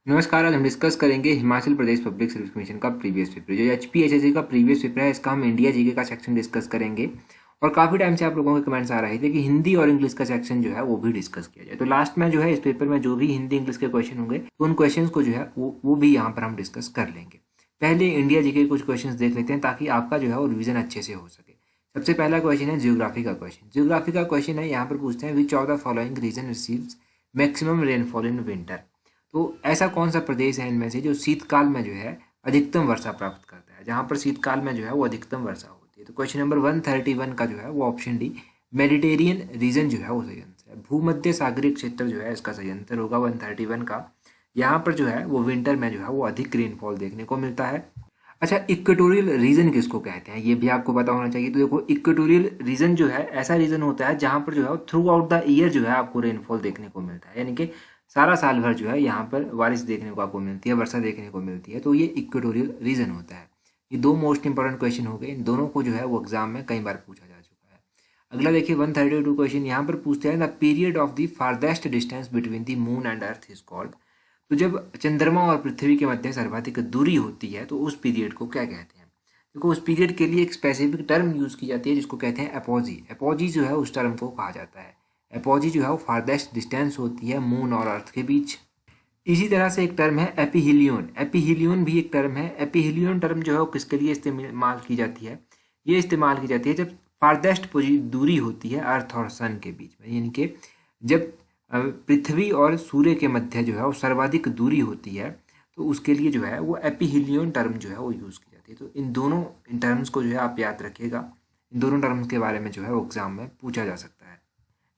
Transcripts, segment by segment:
नमस्कार। आज हम डिस्कस करेंगे Himachal Pradesh public service commission का प्रीवियस पेपर। जो HPHSC का प्रीवियस पेपर है, इसका हम इंडिया जीके का सेक्शन डिस्कस करेंगे। और काफ़ी टाइम से आप लोगों के कमेंट्स आ रहे थे कि हिंदी और इंग्लिश का सेक्शन जो है वो भी डिस्कस किया जाए। तो लास्ट में जो है इस पेपर में जो भी हिंदी इंग्लिश के क्वेश्चन होंगे तो उन क्वेश्चन को जो है वो भी यहाँ पर हम डिस्कस कर लेंगे। पहले इंडिया जीके के कुछ क्वेश्चन देख लेते हैं ताकि आपका जो है वो रिविजन अच्छे से हो सके। सबसे पहला क्वेश्चन है जियोग्राफी का क्वेश्चन। जियोग्राफी का क्वेश्चन है, यहाँ पर पूछते हैं which of the following region receives maximum rainfall in winter. तो ऐसा कौन सा प्रदेश है इनमें से जो शीतकाल में जो है अधिकतम वर्षा प्राप्त करता है, जहाँ पर शीतकाल में जो है वो अधिकतम वर्षा होती है। तो क्वेश्चन नंबर 131 का जो है वो ऑप्शन डी मेडिटेरियन रीजन जो है वो सही आंसर है। भूमध्य सागरीय क्षेत्र जो है इसका सही आंसर होगा 131 का। यहाँ पर जो है वो विंटर में जो है वो अधिक रेनफॉल देखने को मिलता है। अच्छा, इक्वेटोरियल रीजन किसको कहते हैं ये भी आपको पता होना चाहिए। तो देखो, इक्वेटोरियल रीजन जो है ऐसा रीजन होता है जहाँ पर जो है थ्रू आउट द ईयर जो है आपको रेनफॉल देखने को मिलता है, यानी कि सारा साल भर जो है यहाँ पर बारिश देखने को आपको मिलती है, वर्षा देखने को मिलती है। तो ये इक्वेटोरियल रीजन होता है। ये दो मोस्ट इंपॉर्टेंट क्वेश्चन हो गए, इन दोनों को जो है वो एग्जाम में कई बार पूछा जा चुका है। अगला देखिए 132 क्वेश्चन, यहाँ पर पूछते हैं the period of the farthest distance between the moon and earth is called. तो जब चंद्रमा और पृथ्वी के मध्य सर्वाधिक दूरी होती है तो उस पीरियड को क्या कहते हैं। देखो, उस पीरियड के लिए एक स्पेसिफिक टर्म यूज की जाती है जिसको कहते हैं एपोजी। एपोजी जो है उस टर्म को कहा जाता है। एपोजी जो है वो फारदेस्ट डिस्टेंस होती है मून और अर्थ के बीच। इसी तरह से एक टर्म है एपीहिलियन। एपीहिलियन भी एक टर्म है। एपीहिलियन टर्म जो है वो किसके लिए इस्तेमाल की जाती है, ये इस्तेमाल की जाती है जब फारदेस्ट दूरी होती है अर्थ और सन के बीच में, यानी कि जब पृथ्वी और सूर्य के मध्य जो है वो सर्वाधिक दूरी होती है तो उसके लिए जो है वो एपीहिलियन टर्म जो है वो यूज़ की जाती है। तो इन दोनों टर्म्स को जो है आप याद रखिएगा। इन दोनों टर्म्स के बारे में जो है वो एग्जाम में पूछा जा सकता है।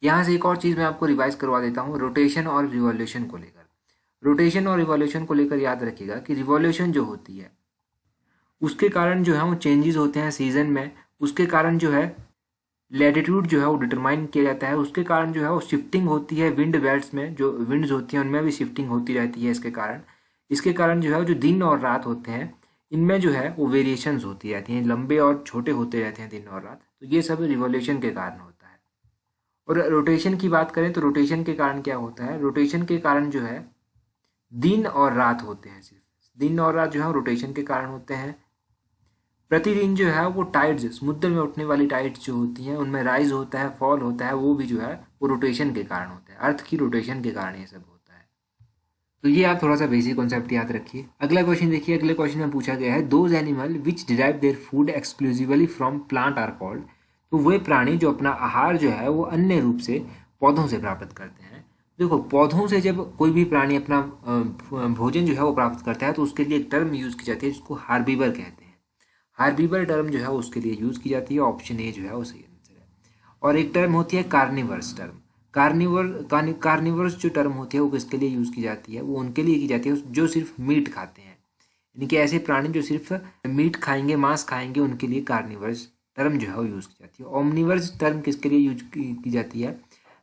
यहाँ से एक और चीज़ मैं आपको रिवाइज करवा देता हूँ रोटेशन और रिवॉल्यूशन को लेकर। रोटेशन और रिवॉल्यूशन को लेकर याद रखिएगा कि रिवॉल्यूशन जो होती है उसके कारण जो है वो चेंजेस होते हैं सीजन में। उसके कारण जो है लैटिट्यूड जो है वो डिटरमाइन किया जाता है। उसके कारण जो है वो शिफ्टिंग होती है विंड बेल्ट्स में, जो विंड्स होती हैं उनमें भी शिफ्टिंग होती रहती है इसके कारण जो है जो दिन और रात होते हैं इनमें जो है वो वेरिएशंस होती रहती हैं, लंबे और छोटे होते रहते हैं दिन और रात। तो ये सब रिवॉल्यूशन के कारण होता है। और रोटेशन की बात करें तो रोटेशन के कारण क्या होता है, रोटेशन के कारण जो है दिन और रात होते हैं, सिर्फ दिन और रात जो है रोटेशन के कारण होते हैं। प्रतिदिन जो है वो टाइड्स, समुद्र में उठने वाली टाइड्स जो होती हैं उनमें राइज होता है, फॉल होता है, वो भी जो है वो रोटेशन के कारण होता है, अर्थ की रोटेशन के कारण ये सब होता है। तो ये आप थोड़ा सा बेसिक कॉन्सेप्ट याद रखिए। अगला क्वेश्चन देखिए, अगले क्वेश्चन में पूछा गया है those animal which derive their food exclusively from plant are called. तो वे प्राणी जो अपना आहार जो है वो अन्य रूप से पौधों से प्राप्त करते हैं। देखो, पौधों से जब कोई भी प्राणी अपना भोजन जो है वो प्राप्त करता है तो उसके लिए एक टर्म यूज की जाती है जिसको हार्बीवर कहते हैं। हार्बीवर टर्म जो है उसके लिए यूज की जाती है, ऑप्शन ए जो है वो सही आंसर है। और एक टर्म होती है कार्निवर्स टर्म। कार्निवर्स जो टर्म होती है वो किसके लिए यूज की जाती है, वो उनके लिए की जाती है जो सिर्फ मीट खाते हैं, यानी कि ऐसे प्राणी जो सिर्फ मीट खाएंगे, मांस खाएंगे, उनके लिए कार्निवर्स टर्म जो है वो यूज की जाती है। ओमनिवर्स टर्म किसके लिए यूज की जाती है,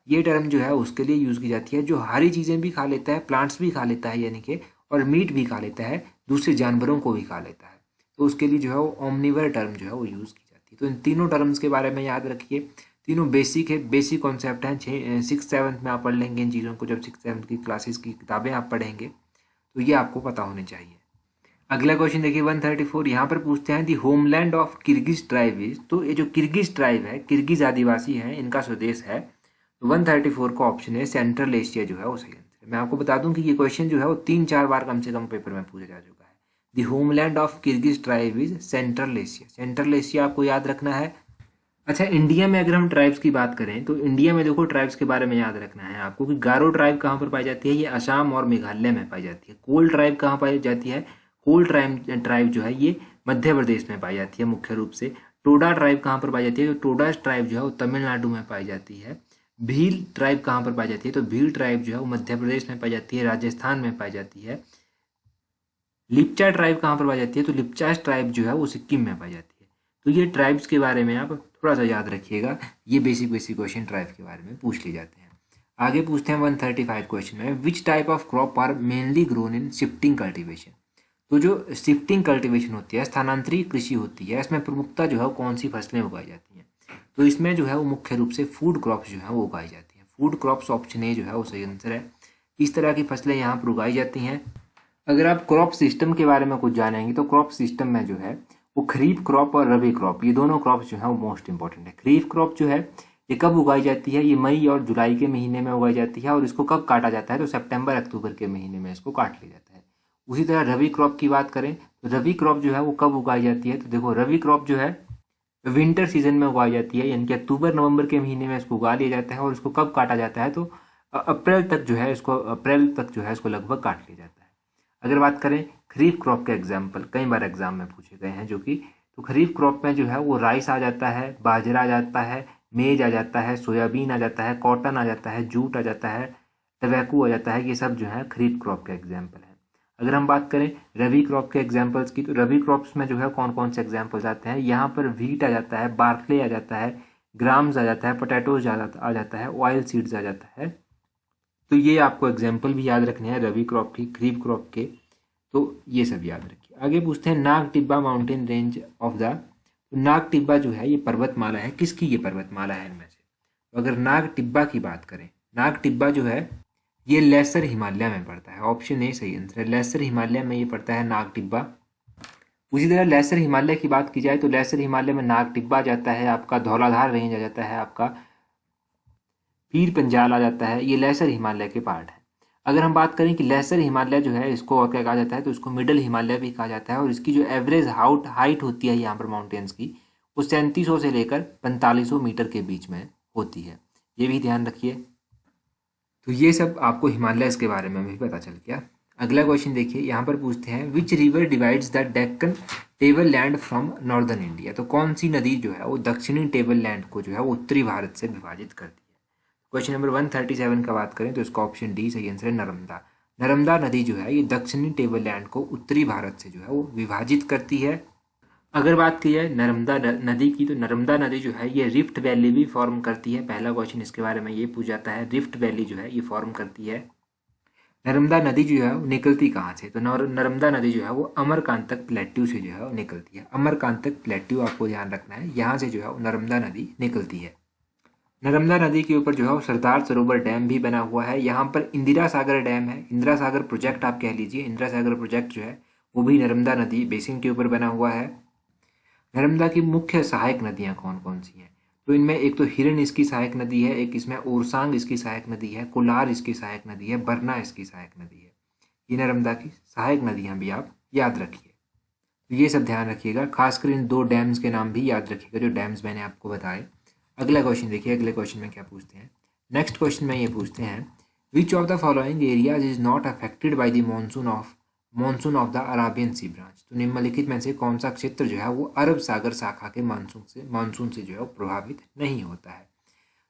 ये टर्म जो है उसके लिए यूज की जाती है जो हरी चीजें भी खा लेता है, प्लांट्स भी खा लेता है यानी कि, और मीट भी खा लेता है, दूसरे जानवरों को भी खा लेता है। तो उसके लिए जो है वो ओमनिवर टर्म जो है वो यूज़ की जाती है। तो इन तीनों टर्म्स के बारे में याद रखिए। तीनों बेसिक है, बेसिक कॉन्सेप्ट हैं। 6th-7th में आप पढ़ लेंगे इन चीज़ों को, जब 6th-7th की क्लासेस की किताबें आप पढ़ेंगे तो ये आपको पता होने चाहिए। अगला क्वेश्चन देखिए 134, यहाँ पर पूछते हैं the homeland of Kyrgyz tribe is. तो ये जो किर्गिज ट्राइब है, किर्गिज आदिवासी हैं, इनका स्वदेश है। तो 134 का ऑप्शन है सेंट्रल एशिया जो है वो सही आंसर है। मैं आपको बता दूं कि ये क्वेश्चन जो है वो 3-4 बार कम से कम पेपर में पूछा जा चुका है। The homeland of Kyrgyz tribe is central Asia. Central Asia आपको याद रखना है। अच्छा, इंडिया में अगर हम ट्राइब्स की बात करें तो इंडिया में देखो ट्राइब्स के बारे में याद रखना है आपको कि गारो ट्राइब कहाँ पर पाई जाती है, ये असम और मेघालय में पाई जाती है। कोल ट्राइब कहाँ पाई जाती है, कोल ट्राइब जो है ये मध्य प्रदेश में पाई जाती है मुख्य रूप से। टोडा ट्राइब कहाँ पर पाई जाती है, तो टोडा ट्राइब जो है वो तमिलनाडु में पाई जाती है। भील ट्राइब कहाँ पर पाई जाती है, तो भील ट्राइब जो है वो मध्य प्रदेश में पाई जाती है, राजस्थान में पाई जाती है। लिप्चा ट्राइब कहाँ पर पाई जाती है, तो लिप्चा ट्राइब जो है वो सिक्किम में पाई जाती है। तो ये ट्राइब्स के बारे में आप थोड़ा सा याद रखिएगा, ये बेसिक बेसिक क्वेश्चन ट्राइब के बारे में पूछ लिए जाते हैं। आगे पूछते हैं 135 क्वेश्चन में, which type of crop are mainly grown in shifting cultivation. तो जो शिफ्टिंग कल्टिवेशन होती है, स्थानांतरित कृषि होती है, इसमें प्रमुखता जो है वो कौन सी फसलें उगाई जाती हैं। तो इसमें जो है वो मुख्य रूप से फूड क्रॉप्स जो है वो उगाई जाती हैं। फूड क्रॉप्स ऑप्शन ए जो है वो सही आंसर है। इस तरह की फसलें यहाँ पर उगाई जाती हैं अगर आप क्रॉप सिस्टम के बारे में कुछ जानेंगे तो क्रॉप सिस्टम में जो है वो खरीफ क्रॉप और रबी क्रॉप, ये दोनों क्रॉप जो है वो मोस्ट इंपॉर्टेंट है। खरीफ क्रॉप जो है ये कब उगाई जाती है, ये मई और जुलाई के महीने में उगाई जाती है, और इसको कब काटा जाता है, तो सितंबर अक्टूबर के महीने में इसको काट लिया जाता है। उसी तरह रबी क्रॉप की बात करें तो रबी क्रॉप जो है वो कब उगाई जाती है, तो देखो रबी क्रॉप जो है विंटर सीजन में उगाई जाती है, यानी कि अक्टूबर नवंबर के महीने में इसको उगा लिया जाता है, और इसको कब काटा जाता है, तो अप्रैल तक जो है इसको लगभग काट लिया जाता है। अगर बात करें खरीफ क्रॉप के एग्जाम्पल, कई बार एग्जाम में पूछे गए हैं जो कि, तो खरीफ क्रॉप में जो है वो राइस आ जाता है, बाजरा आ जाता है, मेज आ जाता है, सोयाबीन आ जाता है, कॉटन आ जाता है, जूट आ जाता है, टबैको आ जाता है। ये सब जो है खरीफ क्रॉप के एग्जाम्पल है। अगर हम बात करें रबी क्रॉप के एग्जाम्पल्स की, तो रबी क्रॉप्स में जो है कौन कौन से एग्जाम्पल्स आते हैं, यहाँ पर व्हीट आ जाता है, बार्कले आ जाता है, ग्राम्स आ जाता है, पोटैटोज आ जाता है, ऑयल सीड्स आ जाता है। तो ये आपको एग्जाम्पल भी याद रखने हैं रबी क्रॉप की, खरीफ क्रॉप के, तो ये सब याद रखिए। आगे पूछते हैं Nag Tibba mountain range of the, तो नाग टिब्बा जो है ये पर्वतमाला है, किसकी ये पर्वतमाला है इनमें से, तो अगर नाग टिब्बा की बात करें, नाग टिब्बा जो है ये लेसर हिमालय में पड़ता है। ऑप्शन ए सही आंसर है, लेसर हिमालय में ये पड़ता है नाग टिब्बा। उसी तरह लेसर हिमालय की बात की जाए तो लेसर हिमालय में नाग टिब्बा आ जाता है, आपका धौलाधार रेंज आ जाता है, आपका पीर पंजाल आ जाता है, ये लेसर हिमालय के पार्ट है। अगर हम बात करें कि लेसर हिमालय जो है इसको और क्या कहा जाता है, तो इसको मिडल हिमालय भी कहा जाता है, और इसकी जो एवरेज हाइट होती है यहाँ पर माउंटेन्स की, वो 3700 से लेकर 4500 मीटर के बीच में होती है, ये भी ध्यान रखिए। तो ये सब आपको हिमालयस के बारे में भी पता चल गया। अगला क्वेश्चन देखिए, यहाँ पर पूछते हैं which river divides the Deccan table land from northern India, तो कौन सी नदी जो है वो दक्षिणी टेबल लैंड को जो है वो उत्तरी भारत से विभाजित करती है। क्वेश्चन नंबर 137 का बात करें तो इसका ऑप्शन डी सही आंसर है, नर्मदा। नर्मदा नदी जो है ये दक्षिणी टेबल लैंड को उत्तरी भारत से जो है वो विभाजित करती है। अगर बात की जाए नर्मदा नदी की, तो नर्मदा नदी जो है ये रिफ्ट वैली भी फॉर्म करती है। पहला क्वेश्चन इसके बारे में ये पूछ जाता है, रिफ्ट वैली जो है ये फॉर्म करती है। नर्मदा नदी जो है वो निकलती कहाँ से, तो नर्मदा नदी जो है वो अमरकांतक प्लेट्यू से जो है वो निकलती है। अमरकांतक प्लेट्यू आपको ध्यान रखना है, यहाँ से जो है वो नर्मदा नदी निकलती है। नर्मदा नदी के ऊपर जो है वो सरदार सरोवर डैम भी बना हुआ है। यहाँ पर इंदिरा सागर डैम है, इंदिरा सागर प्रोजेक्ट आप कह लीजिए, इंदिरा सागर प्रोजेक्ट जो है वो भी नर्मदा नदी बेसिन के ऊपर बना हुआ है। नर्मदा की मुख्य सहायक नदियाँ कौन कौन सी हैं, तो इनमें एक तो हिरन इसकी सहायक नदी है, एक इसमें ओरसांग इसकी सहायक नदी है, कोलार इसकी सहायक नदी है, बरना इसकी सहायक नदी है। ये नर्मदा की सहायक नदियाँ भी आप याद रखिए, तो ये सब ध्यान रखिएगा। खासकर इन दो डैम्स के नाम भी याद रखिएगा जो डैम्स मैंने आपको बताए। अगला क्वेश्चन देखिए, अगले क्वेश्चन में क्या पूछते हैं। नेक्स्ट क्वेश्चन में ये पूछते हैं which of the following areas is not affected by the monsoon of the Arabian sea branch, तो निम्नलिखित में से कौन सा क्षेत्र जो है वो अरब सागर शाखा के मानसून से जो है वो प्रभावित नहीं होता है,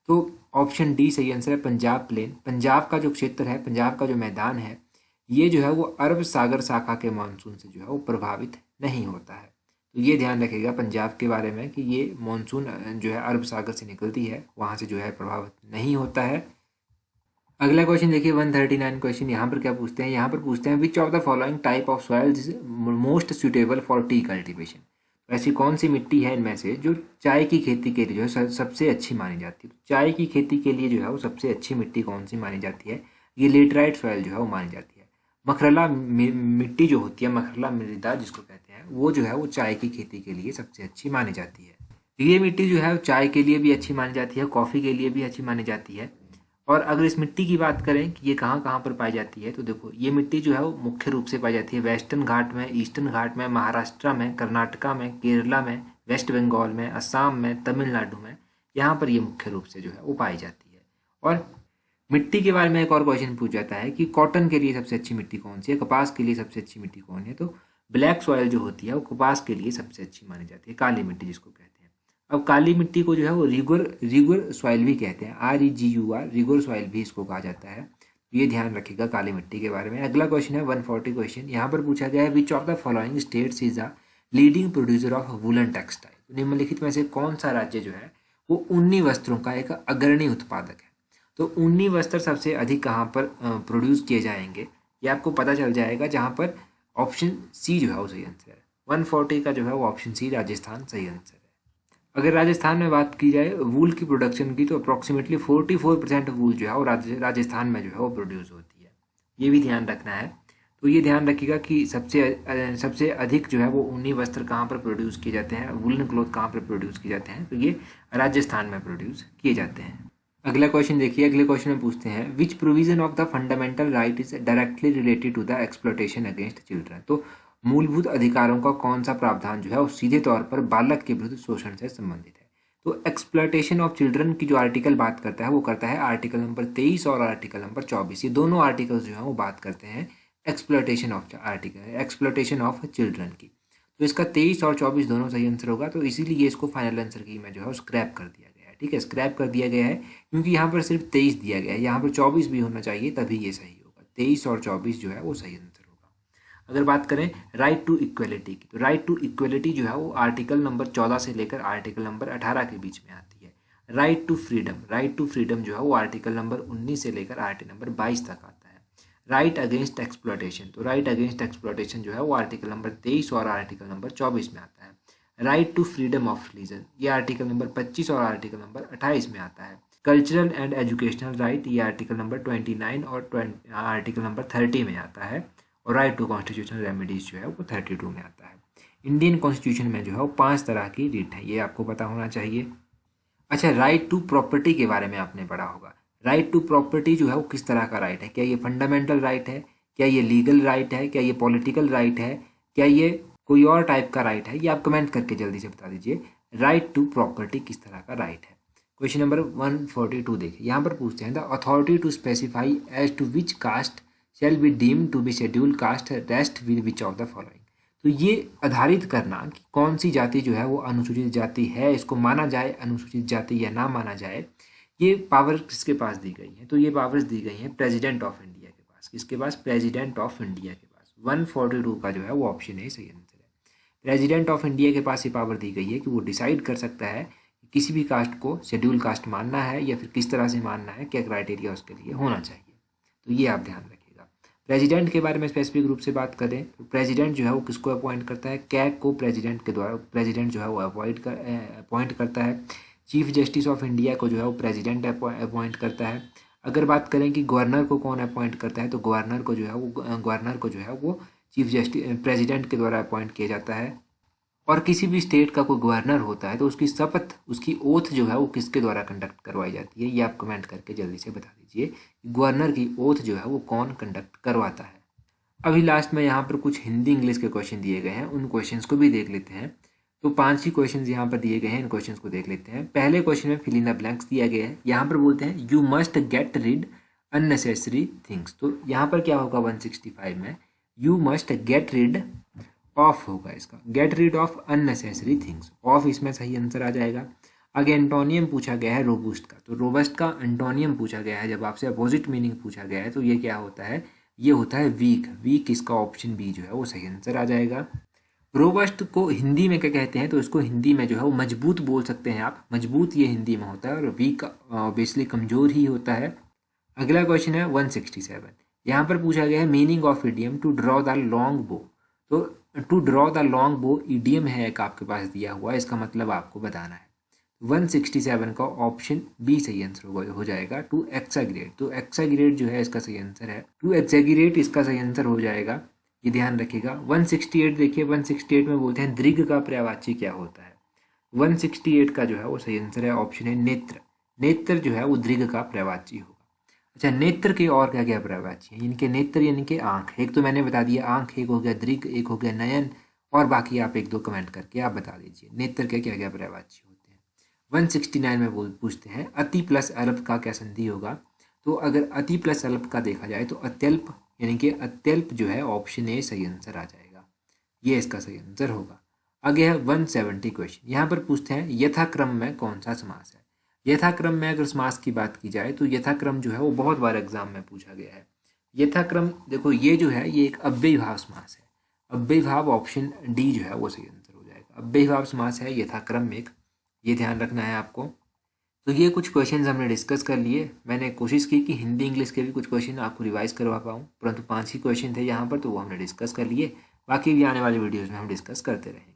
तो ऑप्शन डी सही आंसर है, पंजाब प्लेन। पंजाब का जो क्षेत्र है, पंजाब का जो मैदान है, ये जो है वो अरब सागर शाखा के मानसून से जो है वो प्रभावित नहीं होता है। तो ये ध्यान रखिएगा पंजाब के बारे में कि ये मानसून जो है अरब सागर से निकलती है, वहाँ से जो है प्रभावित नहीं होता है। अगला क्वेश्चन देखिए 139 क्वेश्चन, यहाँ पर क्या पूछते हैं, यहाँ पर पूछते हैं which of the following type of soil is most suitable for T cultivation, ऐसी कौन सी मिट्टी है इनमें से जो चाय की खेती के लिए जो है सबसे अच्छी मानी जाती है। तो चाय की खेती के लिए जो है वो सबसे अच्छी मिट्टी कौन सी मानी जाती है, ये लेटराइट सॉइल जो है वो मानी जाती है। मखरला मिट्टी जो होती है, मखरला मृदा जिसको कहते हैं, वो जो है वो चाय की खेती के लिए सबसे अच्छी मानी जाती है। ये मिट्टी जो है चाय के लिए भी अच्छी मानी जाती है, कॉफ़ी के लिए भी अच्छी मानी जाती है। और अगर इस मिट्टी की बात करें कि ये कहाँ कहाँ पर पाई जाती है, तो देखो ये मिट्टी जो है वो मुख्य रूप से पाई जाती है वेस्टर्न घाट में, ईस्टर्न घाट में, महाराष्ट्र में, कर्नाटका में, केरला में, वेस्ट बंगाल में, असम में, तमिलनाडु में, यहाँ पर ये मुख्य रूप से जो है वो पाई जाती है। और मिट्टी के बारे में एक और क्वेश्चन पूछ जाता है कि कॉटन के लिए सबसे अच्छी मिट्टी कौन सी है, कपास के लिए सबसे अच्छी मिट्टी कौन है, तो ब्लैक सॉयल जो होती है वो कपास के लिए सबसे अच्छी मानी जाती है, काली मिट्टी जिसको कहते हैं। अब काली मिट्टी को जो है वो रिगर सॉइल भी कहते हैं, REGUR, रिगर सॉइल भी इसको कहा जाता है। ये ध्यान रखिएगा काली मिट्टी के बारे में। अगला क्वेश्चन है 140 क्वेश्चन, यहाँ पर पूछा गया है विच of the following states is the leading producer of woollen textile, निम्नलिखित में से कौन सा राज्य जो है वो ऊनी वस्त्रों का एक अग्रणी उत्पादक है। तो ऊनी वस्त्र सबसे अधिक कहाँ पर प्रोड्यूस किए जाएंगे, ये आपको पता चल जाएगा जहाँ पर ऑप्शन सी जो है वो सही आंसर है। 140 का जो है वो ऑप्शन सी राजस्थान सही आंसर है। अगर राजस्थान में बात की जाए वूल की प्रोडक्शन की, तो अप्रॉक्सीमेटली 44% वूल जो है वो राजस्थान में जो है वो प्रोड्यूस होती है, ये भी ध्यान रखना है। तो ये ध्यान रखिएगा कि सबसे अधिक जो है वो ऊनी वस्त्र कहाँ पर प्रोड्यूस किए जाते हैं, वुलन क्लॉथ कहाँ पर प्रोड्यूस किए जाते हैं, तो ये राजस्थान में प्रोड्यूस किए जाते हैं। अगला क्वेश्चन देखिए, अगले क्वेश्चन में पूछते हैं which provision of the fundamental right is directly related to the exploitation against children. तो मूलभूत अधिकारों का कौन सा प्रावधान जो है वो सीधे तौर पर बालक के विरुद्ध शोषण से संबंधित है। तो एक्सप्लॉयटेशन ऑफ चिल्ड्रन की जो आर्टिकल बात करता है वो करता है आर्टिकल नंबर 23 और आर्टिकल नंबर 24। ये दोनों आर्टिकल्स जो है वो बात करते हैं एक्सप्लॉयटेशन ऑफ चिल्ड्रन की। तो इसका 23 और 24 दोनों सही आंसर होगा, तो इसीलिए इसको फाइनल आंसर की में जो है स्क्रैप कर दिया गया है। ठीक है, स्क्रैप कर दिया गया है क्योंकि यहाँ पर सिर्फ 23 दिया गया है, यहाँ पर 24 भी होना चाहिए तभी ये सही होगा। 23 और 24 जो है वो सही आंसर होगा। अगर बात करें राइट टू इक्वलिटी की, तो राइट टू इक्वलिटी जो है वो आर्टिकल नंबर 14 से लेकर आर्टिकल नंबर 18 के बीच में आती है। राइट टू फ्रीडम जो है वो आर्टिकल नंबर 19 से लेकर आर्टिकल नंबर 22 तक आता है। राइट अगेंस्ट एक्सप्लॉयटेशन, तो राइट अगेंस्ट एक्सप्लॉयटेशन जो है वो आर्टिकल नंबर 23 और आर्टिकल नंबर 24 में आता है। Right to freedom of religion, ये आर्टिकल नंबर 25 और आर्टिकल नंबर 28 में आता है। कल्चरल एंड एजुकेशनल राइट, ये आर्टिकल नंबर 29 और आर्टिकल नंबर 30 में आता है। और राइट टू कॉन्स्टिट्यूशनल रेमेडीज जो है वो 32 में आता है। इंडियन कॉन्स्टिट्यूशन में जो है वो 5 तरह की रीट है, ये आपको पता होना चाहिए। अच्छा, राइट टू प्रॉपर्टी के बारे में आपने पढ़ा होगा। राइट टू प्रॉपर्टी जो है वो किस तरह का राइट है? क्या ये फंडामेंटल राइट है, क्या ये लीगल राइट है, क्या ये पॉलिटिकल राइट है, क्या ये कोई और टाइप का राइट है? ये आप कमेंट करके जल्दी से बता दीजिए। राइट टू प्रॉपर्टी किस तरह का राइट है? क्वेश्चन नंबर 142 देखिए, यहाँ पर पूछते हैं the authority to specify as to which caste shall be deemed to be schedule caste rest with which of the following. तो ये आधारित करना कि कौन सी जाति जो है वो अनुसूचित जाति है, इसको माना जाए अनुसूचित जाति या ना माना जाए, ये पावर किसके पास दी गई है? तो ये पावर्स दी गई हैं प्रेसिडेंट ऑफ इंडिया के पास। किसके पास? प्रेसिडेंट ऑफ इंडिया के पास। 142 का जो है वो ऑप्शन है सही आंसर है। प्रेसिडेंट ऑफ इंडिया के पास ये पावर दी गई है कि वो डिसाइड कर सकता है कि किसी भी कास्ट को शेड्यूल कास्ट मानना है या फिर किस तरह से मानना है, क्या क्राइटेरिया उसके लिए होना चाहिए। तो ये आप ध्यान रखिएगा। प्रेसिडेंट के बारे में स्पेसिफिक रूप से बात करें तो प्रेसिडेंट जो है वो किसको अपॉइंट करता है? कैग को प्रेसिडेंट के द्वारा प्रेसिडेंट जो है वो अपॉइंट करता है। चीफ जस्टिस ऑफ इंडिया को जो है वो प्रेसिडेंट अपॉइंट करता है। अगर बात करें कि गवर्नर को कौन अपॉइंट करता है, तो गवर्नर को जो है वो चीफ जस्टिस प्रेसिडेंट के द्वारा अपॉइंट किया जाता है। और किसी भी स्टेट का कोई गवर्नर होता है तो उसकी शपथ, उसकी ओथ जो है वो किसके द्वारा कंडक्ट करवाई जाती है? ये आप कमेंट करके जल्दी से बता दीजिए। गवर्नर की ओथ जो है वो कौन कंडक्ट करवाता है? अभी लास्ट में यहाँ पर कुछ हिंदी इंग्लिश के क्वेश्चन दिए गए हैं, उन क्वेश्चंस को भी देख लेते हैं। तो 5 ही क्वेश्चंस यहाँ पर दिए गए हैं, इन क्वेश्चंस को देख लेते हैं। पहले क्वेश्चन में फिल इन द ब्लैंक्स दिया गया है। यहाँ पर बोलते हैं you must get rid unnecessary things. तो यहाँ पर क्या होगा? 165 में you must get rid of होगा इसका, get rid of unnecessary things. Of इसमें सही आंसर आ जाएगा। आगे एंटोनियम पूछा गया है रोबस्ट का, तो रोबस्ट का एंटोनियम पूछा गया है। जब आपसे अपोजिट मीनिंग पूछा गया है तो ये क्या होता है? ये होता है वीक। वीक इसका ऑप्शन बी जो है वो सही आंसर आ जाएगा। रोबस्ट को हिंदी में क्या कहते हैं? तो इसको हिंदी में जो है वो मजबूत बोल सकते हैं आप, मजबूत ये हिंदी में होता है, और वीक ऑब्वियसली कमजोर ही होता है। अगला क्वेश्चन है 167। यहाँ पर पूछा गया है meaning of idiom to draw the long bow. तो to draw the long bow idiom है एक आपके पास दिया हुआ, इसका मतलब आपको बताना है। 167 का ऑप्शन बी सही आंसर हो जाएगा, टू एक्साग्रेट। तो एक्साग्रेट जो है इसका सही आंसर है, टू एक्साग्रेट इसका सही आंसर हो जाएगा, ये ध्यान रखिएगा। 168 देखिए, 168 में बोलते हैं दीर्घ का पर्यायवाची क्या होता है? 168 का जो है वो सही आंसर है, ऑप्शन है नेत्र। नेत्र जो है वो दीर्घ का पर्यायवाची होगा। अच्छा, नेत्र के और क्या क्या पर्यायवाची है? इनके नेत्र यानी कि आंख, एक तो मैंने बता दिया आंख, एक हो गया दीर्घ, एक हो गया नयन, और बाकी आप 1-2 कमेंट करके आप बता दीजिए नेत्र के क्या क्या पर्यायवाची होते हैं। 169 में पूछते हैं अति प्लस अल्प का क्या संधि होगा? तो अगर अति प्लस अल्प का देखा जाए तो अत्यल्प, यानी कि अत्यल्प जो है ऑप्शन ए सही आंसर आ जाएगा, ये इसका सही आंसर होगा। आगे है 170 क्वेश्चन। यहाँ पर पूछते हैं यथाक्रम में कौन सा समास है? यथाक्रम में अगर समास की बात की जाए तो यथाक्रम जो है वो बहुत बार एग्जाम में पूछा गया है। यथाक्रम देखो, ये जो है ये एक अव्ययीभाव समास है। अव्ययीभाव ऑप्शन डी जो है वो सही आंसर हो जाएगा। अव्ययीभाव समास है यथाक्रम में, ये ध्यान रखना है आपको। तो ये कुछ क्वेश्चंस हमने डिस्कस कर लिए। मैंने कोशिश की कि हिंदी इंग्लिश के भी कुछ क्वेश्चन आपको रिवाइज करवा पाऊँ, परंतु 5 ही क्वेश्चन थे यहाँ पर, तो वो हमने डिस्कस कर लिए। बाकी भी आने वाले वीडियोज़ में हम डिस्कस करते रहेंगे।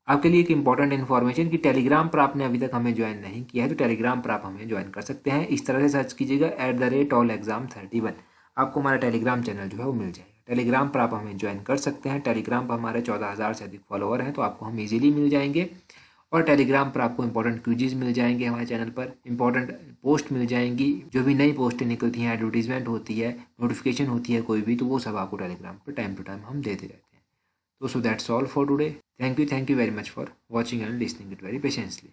आपके लिए एक इंपॉर्टेंट इन्फॉर्मेशन कि टेलीग्राम पर आपने अभी तक हमें ज्वाइन नहीं किया है तो टेलीग्राम पर आप हमें ज्वाइन कर सकते हैं। इस तरह से सर्च कीजिएगा @allexam31, आपको हमारा टेलीग्राम चैनल जो है वो मिल जाएगा। टेलीग्राम पर आप हमें ज्वाइन कर सकते हैं। टेलीग्राम पर हमारे 14,000 से अधिक फॉलोअर हैं, तो आपको हम इजीली मिल जाएंगे। और टेलीग्राम पर आपको इंपॉर्टेंट क्विज़ मिल जाएंगे, हमारे चैनल पर इंपॉर्टेंट पोस्ट मिल जाएंगी, जो भी नई पोस्टें निकलती हैं, एडवर्टीजमेंट होती है, नोटिफिकेशन होती है कोई भी, तो वो सब आपको टेलीग्राम पर टाइम टू टाइम हम देते रहते हैं। तो so that's all for today. Thank you very much for watching and listening it very patiently.